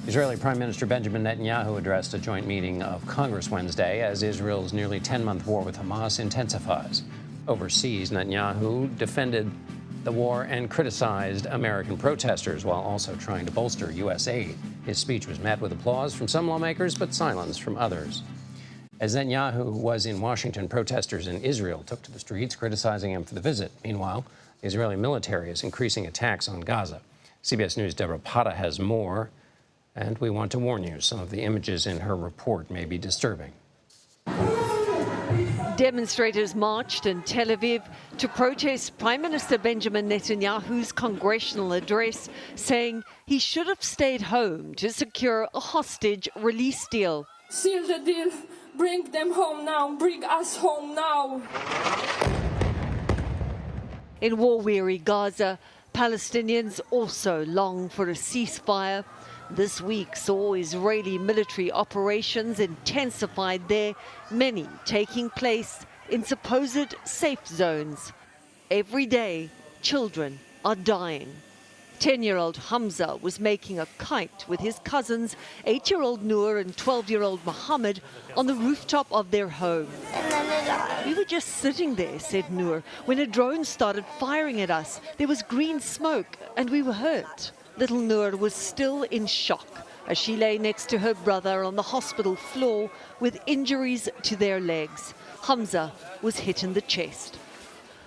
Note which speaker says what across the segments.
Speaker 1: Israeli Prime Minister Benjamin Netanyahu addressed a joint meeting of Congress Wednesday as Israel's nearly 10-month war with Hamas intensifies. Overseas, Netanyahu defended the war and criticized American protesters while also trying to bolster U.S. aid. His speech was met with applause from some lawmakers, but silence from others. As Netanyahu was in Washington, protesters in Israel took to the streets, criticizing him for the visit. Meanwhile, the Israeli military is increasing attacks on Gaza. CBS News' Debra Patta has more, and we want to warn you, some of the images in her report may be disturbing.
Speaker 2: Demonstrators marched in Tel Aviv to protest Prime Minister Benjamin Netanyahu's congressional address, saying he should have stayed home to secure a hostage release deal.
Speaker 3: Seal the deal. Bring them home now. Bring us home now.
Speaker 2: In war-weary Gaza, Palestinians also long for a ceasefire. This week saw Israeli military operations intensified there, many taking place in supposed safe zones. Every day, children are dying. 10-year-old Hamza was making a kite with his cousins, 8-year-old Noor and 12-year-old Mohammed, on the rooftop of their home. We were just sitting there, said Noor, when a drone started firing at us. There was green smoke and we were hurt. Little Noor was still in shock as she lay next to her brother on the hospital floor with injuries to their legs. Hamza was hit in the chest.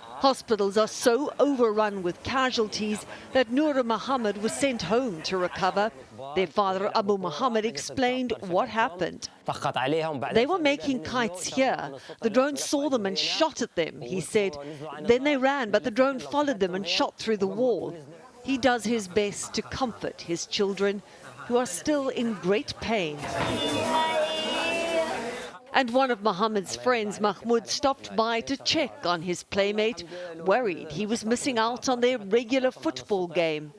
Speaker 2: Hospitals are so overrun with casualties that Noor Mohammed was sent home to recover. Their father, Abu Mohammed, explained what happened. They were making kites here. The drone saw them and shot at them, he said. Then they ran, but the drone followed them and shot through the wall. He does his best to comfort his children, who are still in great pain. And one of Mohammed's friends, Mahmoud, stopped by to check on his playmate, worried he was missing out on their regular football game.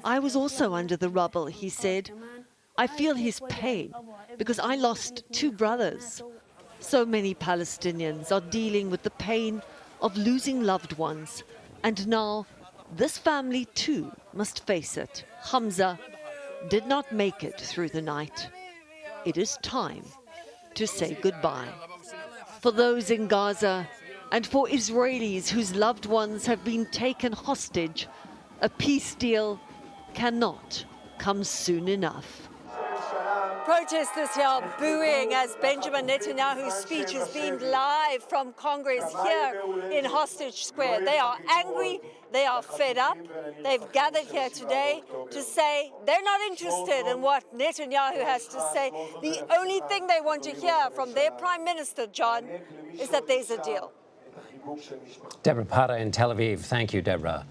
Speaker 2: I was also under the rubble, he said. I feel his pain because I lost 2 brothers. So many Palestinians are dealing with the pain of losing loved ones. And now this family too must face it. Hamza did not make it through the night. It is time to say goodbye. For those in Gaza and for Israelis whose loved ones have been taken hostage, a peace deal cannot come soon enough. Protesters here booing as Benjamin Netanyahu's speech is beamed live from Congress here in Hostage Square. They are angry, they are fed up. They've gathered here today to say they're not interested in what Netanyahu has to say. The only thing they want to hear from their Prime Minister, John, is that there's a deal.
Speaker 1: Debra Patta in Tel Aviv. Thank you, Debra.